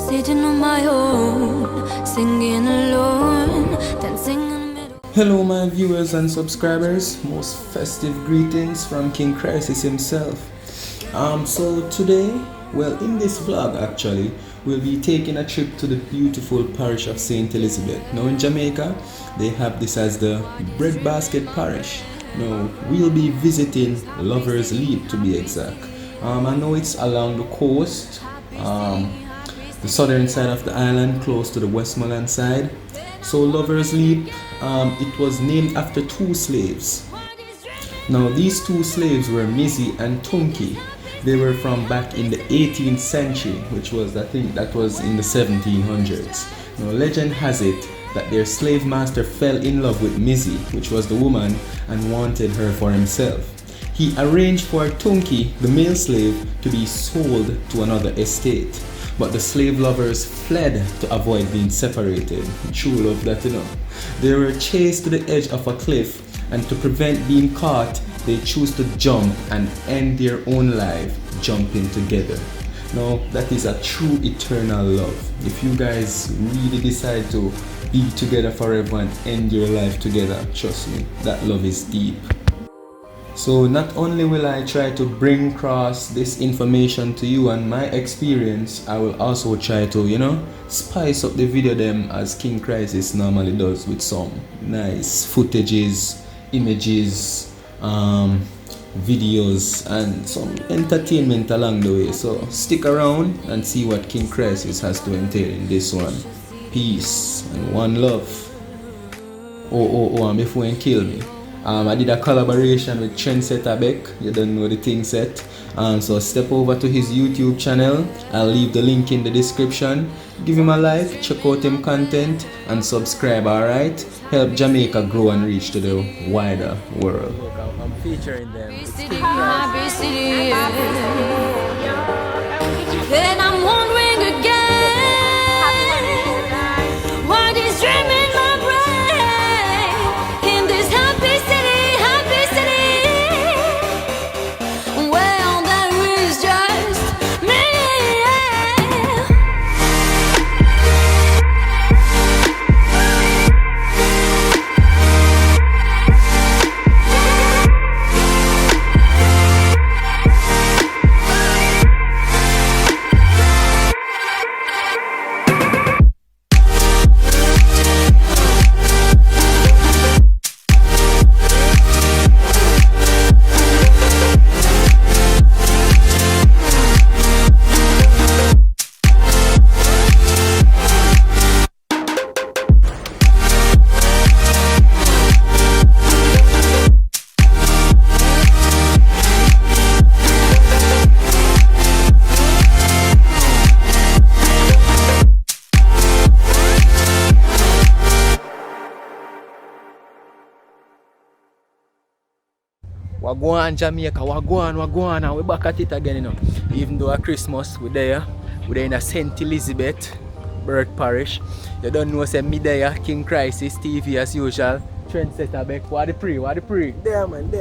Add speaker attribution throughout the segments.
Speaker 1: Sitting on my own, singing alone, dancing in the middle.
Speaker 2: Hello my viewers and subscribers, most festive greetings from King Krysis himself. So today, well, in this vlog actually, we'll be taking a trip to the beautiful parish of St. Elizabeth. Now in Jamaica, they have this as the breadbasket parish. Now we'll be visiting Lover's Leap to be exact. I know it's along the coast, the southern side of the island, close to the Westmoreland side. So Lover's Leap, it was named after two slaves. Now these two slaves were Mizzy and Tunky. They were from back in the 18th century, which was, I think that was in the 1700s. Now legend has it that their slave master fell in love with Mizzy, which was the woman, and wanted her for himself. He arranged for Tunky, the male slave, to be sold to another estate. But the slave lovers fled to avoid being separated. True love that, you know. They were chased to the edge of a cliff, and to prevent being caught, they choose to jump and end their own life jumping together. Now, that is a true eternal love. If you guys really decide to be together forever and end your life together, trust me, that love is deep. So not only will I try to bring across this information to you and my experience, I will also try to, spice up the video them as King Krysis normally does with some nice footages, images, videos and some entertainment along the way. So stick around and see what King Krysis has to entail in this one. Peace and one love. And before you kill me, I did a collaboration with Trendsetter Beck. You don't know the thing set. So step over to his YouTube channel. I'll leave the link in the description. Give him a like, check out him content and subscribe, alright? Help Jamaica grow and reach to the wider world. Look, I'm featuring them.
Speaker 1: Then I'm wondering again, what is dreaming my brain in this happy city, well there is just me.
Speaker 2: Wagwan Jamaica, wagwan, and we're back at it again, Even though at Christmas we're there in a St. Elizabeth birth parish. You don't know, say me there, King Krysis TV as usual. Trendsetter Beck, what the pre? There man.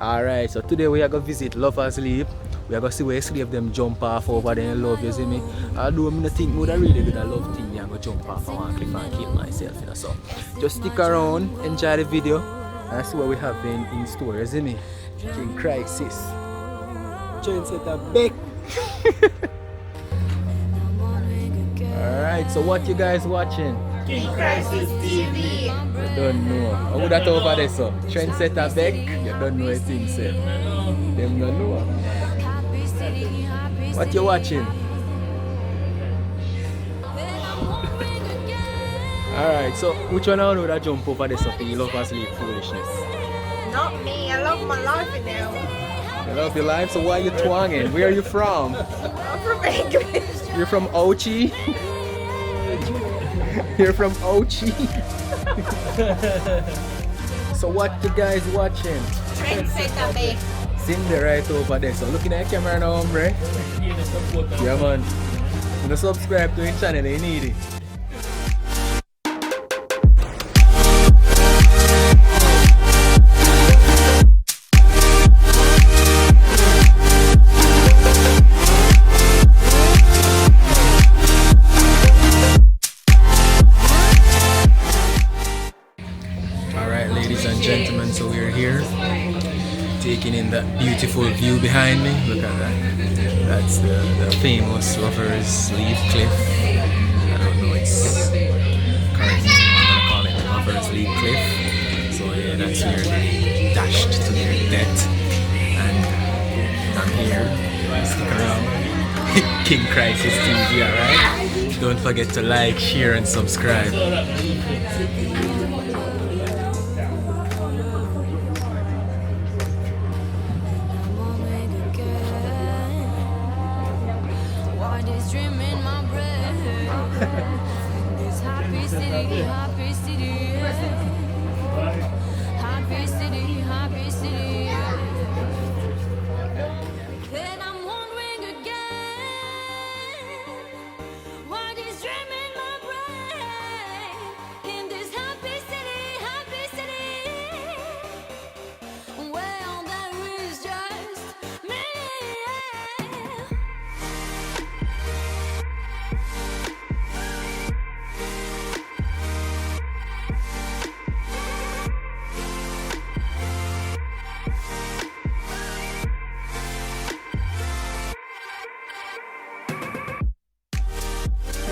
Speaker 2: Alright, so today we are going to visit Lover's Leap. We are going to see where slave them jump off over there in love, you see me? Although I think I would have really good a love thing, I'm going to jump off one cliff and kill myself, So just stick around, enjoy the video, and see what we have in store, you see me? King Krysis, Trendsetter Beck. Alright, so what you guys watching?
Speaker 3: King Krysis TV.
Speaker 2: You don't know. How would that over there, so? Trendsetter Beck, you don't know a thing, sir. Them don't know. What you watching? Alright, so which one I know that jump over there, so for you Lover's Leap foolishness?
Speaker 3: Not me, I love my life now.
Speaker 2: You love your life, so why are you twanging? Where are you from?
Speaker 3: I'm from English.
Speaker 2: You're from Ochi? You're from Ochi? So what you guys watching?
Speaker 3: Trendsetter Beck.
Speaker 2: Cindy right over there. So looking at the camera now, hombre. Yeah man. You subscribe to his channel, you need it. beautiful view behind me. Look at that. That's the famous Lovers Leap Cliff. I don't know, it's currently I'm gonna call it Lovers Leap Cliff. So yeah, that's where they dashed to their death. And I'm here. Stick around. King Krysis TV, alright? Don't forget to like, share, and subscribe.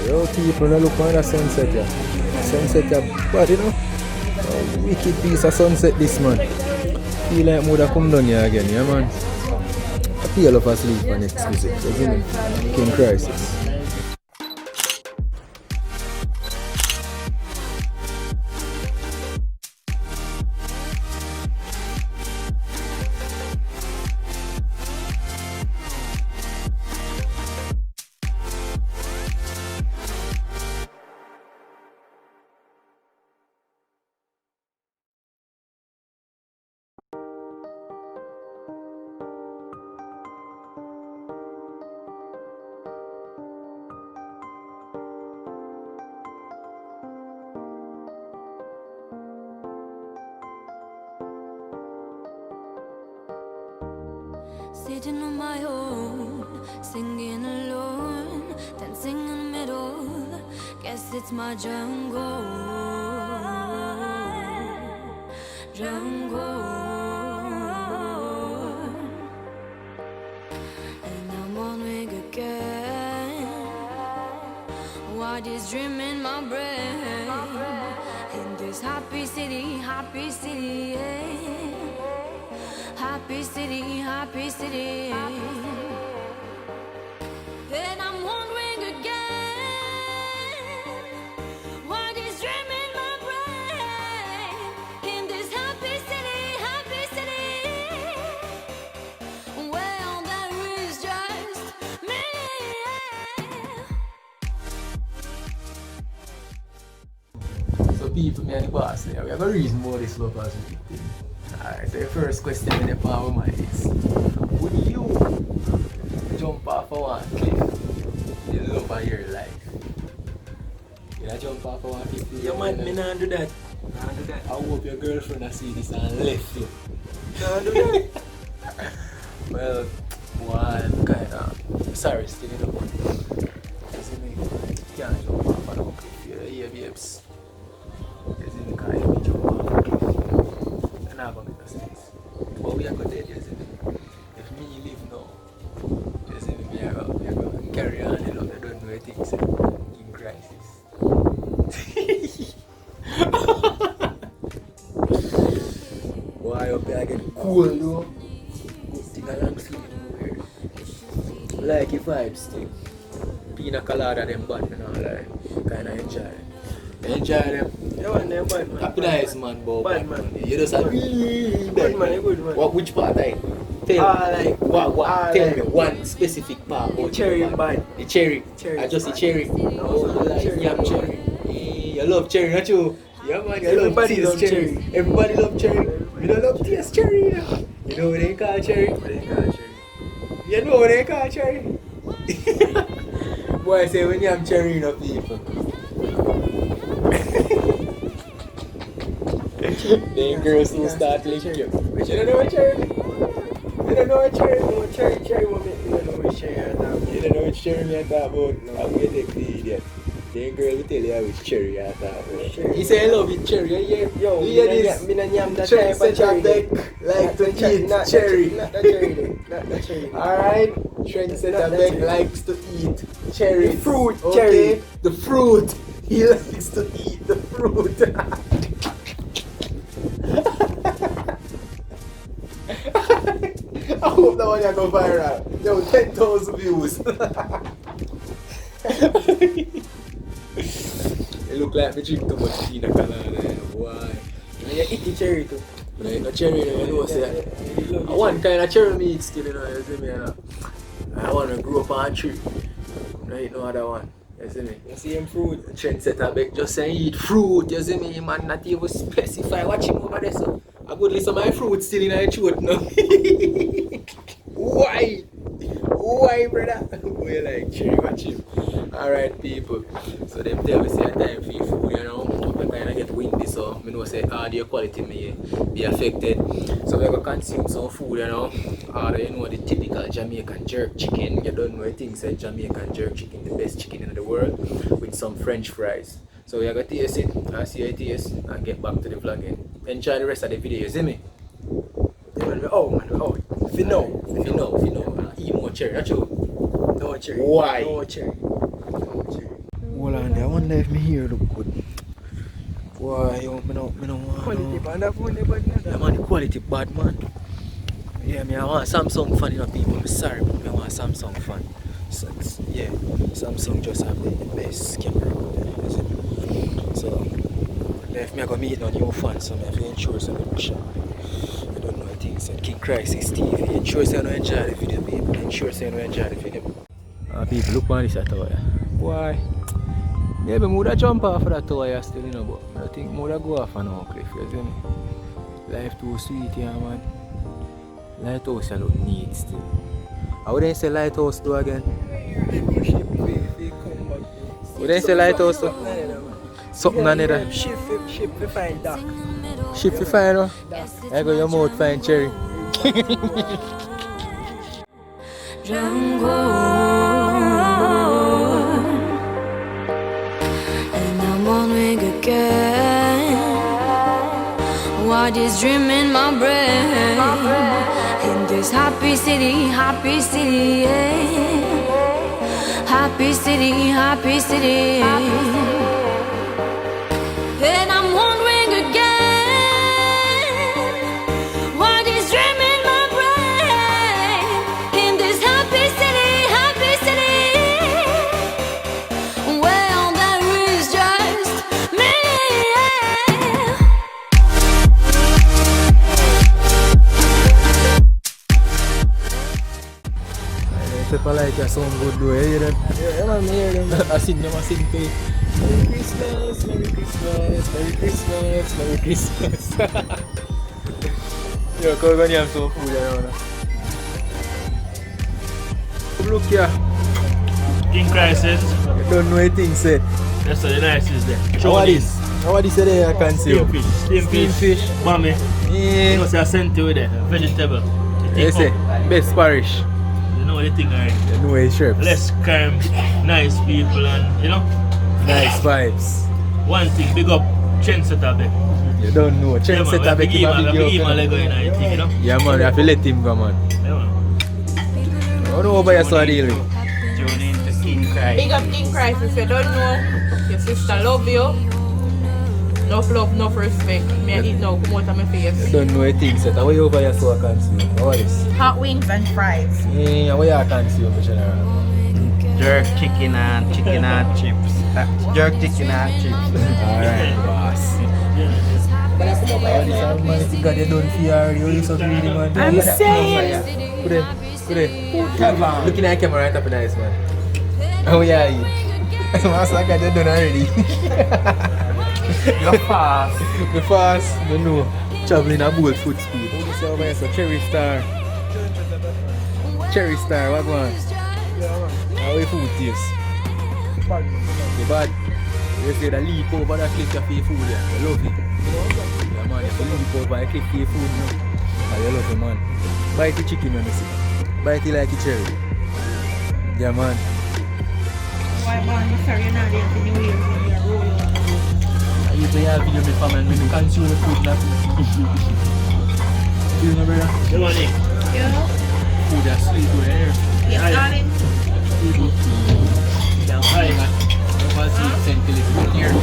Speaker 2: Yo, people, now look at the sunset here. Sunset here, bad, you know? A wicked piece of sunset this, man. Feel like I would have come down here again, yeah, man? I feel off asleep for next visit, isn't it? King Krysis.
Speaker 1: Sitting on my own, singing alone, dancing in the middle. Guess it's my jungle, jungle. And I'm wondering again, what is dream in my brain? In this happy city, yeah. Happy city. Then I'm wondering again, what is dreaming my brain? In this happy city, well, there is just me.
Speaker 2: So people, me and the boss there, we have a reason why this love has a big thing. Alright, so the first question in the power of mind is, would you jump off of one cliff in the love of your life? You know, jump off of one cliff? Yeah, man, me not do that. I hope your girlfriend has see this and left you. Not do that. Well, one kind of sorry, still you know. You see me? You can't jump off of no cliff. Yeah, babes. You see me? Can't even jump off of a cliff. Not gonna make sense. But we are going to tell you, if me live now, you see me, I go carry on, you know, I don't know things in crisis. Why up here I get cool though? Good thing along sleep here. Like your vibes thing. Pina colada them bad, you know, like, kinda enjoy it. Enjoy them.
Speaker 4: Yeah, man, they're bad, man.
Speaker 2: Happy nice, man, Bob.
Speaker 4: Bad, man.
Speaker 2: You just have
Speaker 4: Good, man, you're good, man.
Speaker 2: What, which part I tell
Speaker 4: like,
Speaker 2: tell me one specific part.
Speaker 4: The cherry bad.
Speaker 2: The cherry.
Speaker 4: Cherry
Speaker 2: I just the
Speaker 4: bad.
Speaker 2: cherry. Oh, you like
Speaker 4: cherry
Speaker 2: yam
Speaker 4: bad.
Speaker 2: cherry. You love cherry, don't you? Yeah, man, you
Speaker 4: Everybody
Speaker 2: love
Speaker 4: love
Speaker 2: taste
Speaker 4: cherry.
Speaker 2: Everybody love cherry. You don't love taste cherry, you know? You know what they call cherry? You know what they call cherry? Boy, I say when you have cherry, you know people. Then girls will start licking you. You don't know what cherry? You don't know what cherry?
Speaker 4: No, cherry, what me? You don't know which cherry I talk about.
Speaker 2: You don't know which cherry me I talk about? I'm going to take the idiot.
Speaker 4: The girl will tell you with cherry I thought.
Speaker 2: He say I love it cherry. Yeah.
Speaker 4: Yo,
Speaker 2: You hear
Speaker 4: me
Speaker 2: this?
Speaker 4: na yam that
Speaker 2: Cherry
Speaker 4: type of cherry.
Speaker 2: Beck like to eat cherry.
Speaker 4: Not the cherry. Not the cherry.
Speaker 2: Alright, Trendsetter Beck likes to eat cherry.
Speaker 4: The fruit,
Speaker 2: okay?
Speaker 4: cherry.
Speaker 2: The fruit. He likes to eat the fruit. I hope that one go viral. Yo, 10,000 views. It look like me drink too much pina colada. Why?
Speaker 4: You eat the cherry too.
Speaker 2: But I ain't no cherry, you know, say. I want kind of cherry meat still, you know, you see me, you know. I want to grow up on a tree. I ain't no other one, you see me.
Speaker 4: You see him fruit.
Speaker 2: Trendsetter Beck just saying eat fruit, you see me, man, not even specify. Watch him over there, so. I good listen my fruit still in my throat now. Why? Why, brother? We like cherry, watch him. Alright, people. So them tell me say time for food, you know. I kind of get windy, so I know say audio quality may be affected. So we're going to consume some food, you know. You know the typical Jamaican jerk chicken. You don't know the things like Jamaican jerk chicken, the best chicken in the world, with some French fries. So we're going to taste it, and see how it tastes, and get back to the vlogging. Enjoy the rest of the video, you see me?
Speaker 4: Oh man, oh. If you know.
Speaker 2: Eat more cherry, that's true.
Speaker 4: No cherry.
Speaker 2: Why?
Speaker 4: No cherry.
Speaker 2: Hold on there, I wonder if me here look good. Why, yo, me no want
Speaker 4: Quality
Speaker 2: no.
Speaker 4: bad, that phone they bad
Speaker 2: Yeah, man, the quality bad, man. Yeah, me I want Samsung fan, you know, people. I'm sorry, but I want Samsung fan. So, yeah, Samsung just have the best camera out there, you see. So, if me I go meet no new fan, so I have to ensure some of shot. I don't know, I think so. King Krysis TV. Ensure so you don't enjoy the video, people. Ensure so you don't enjoy the video. People, look on this tower. Why? Maybe I would jump off of that tower still, you know, but I think I would go off on no cliff, you see me? Life too sweet here, man. Lighthouse look neat still. I wouldn't say lighthouse though again. Wouldn't say lighthouse though? Something on there.
Speaker 4: Ship we find duck.
Speaker 2: Ship you find no? I go your mouth find cherry.
Speaker 1: And I'm wondering again, what is dream in my brain? In this happy city, yeah. Happy city. And I'm wondering again, what is dream in my brain? In this happy city, well, there is just me.
Speaker 2: People like that sound good though, you hear them?
Speaker 4: Yeah, man, me hear them.
Speaker 2: I sing too. Merry Christmas, Merry Christmas, Merry Christmas, Merry Christmas. Yo, come on, you have some food around. Look here.
Speaker 5: King Krysis.
Speaker 2: You don't know anything, say.
Speaker 5: That's the nicest there.
Speaker 2: How this? How this there I can see?
Speaker 5: Steam fish. Mommy. You know, say I sent you with there. Vegetable.
Speaker 2: You say, best parish.
Speaker 5: You know the thing, right?
Speaker 2: You know it's sharp.
Speaker 5: Less crime, nice people, and you know.
Speaker 2: Nice vibes.
Speaker 5: One thing, big up Trendsetter Beck.
Speaker 2: You don't know. Trendsetter Beck him a big
Speaker 5: give him a leg in the thing, you know.
Speaker 2: Yeah man, you have to let him go man.
Speaker 5: Yeah, man.
Speaker 2: I don't know what you saw deal with.
Speaker 5: Tune in to King Krysis.
Speaker 3: Big up King Krysis. If you don't know, your sister love you. Enough love, enough respect. Me I eat now, come out of my face.
Speaker 2: You don't know anything, set. How you over here so I can see? How is this?
Speaker 3: Hot wings and fries.
Speaker 2: Yeah, how you can see for general?
Speaker 6: Jerk chicken and chips. Jerk chicken and chips.
Speaker 2: Alright, boss. Man, if you got your done for you already, you so greedy, man.
Speaker 3: I'm saying.
Speaker 2: Good day. Looking at the camera right up in nice, man. How you eat? Master, I got your done already.
Speaker 6: You're fast.
Speaker 2: The fast, you know. Traveling at boat foot speed. What is over here? So Cherry Star. Cherry Star, what one? How your food taste? The bad. You say the leap over the cliff for your food, yeah. You love it. Yeah, man, you leap over the cliff for your food, no? You love it, man. Bite the chicken, man, you see. Bite it like a cherry. Yeah, man.
Speaker 3: Why man, sorry, you're not there for New Year's when you're rolling.
Speaker 5: I usually have video with family and we consume the food now. You know, brother? Good morning.
Speaker 3: Yeah?
Speaker 5: Food that's sweet over here.
Speaker 3: Yes, darling.
Speaker 5: Hi, man.
Speaker 2: What's the sentiment here?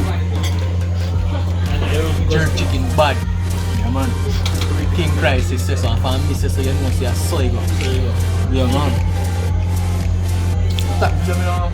Speaker 2: Jerk chicken bad.
Speaker 5: Yeah, man.
Speaker 2: King Krysis says so, and Mrs. So you know see a soy go. Yeah, man. Stop, Jimmy, now.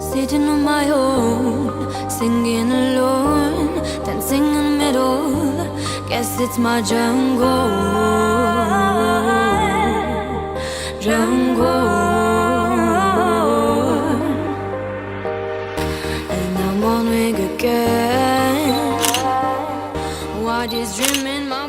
Speaker 1: Sitting on my own, singing alone, dancing in the middle. Guess it's my jungle, jungle. And I'm on wing again. What is dreaming my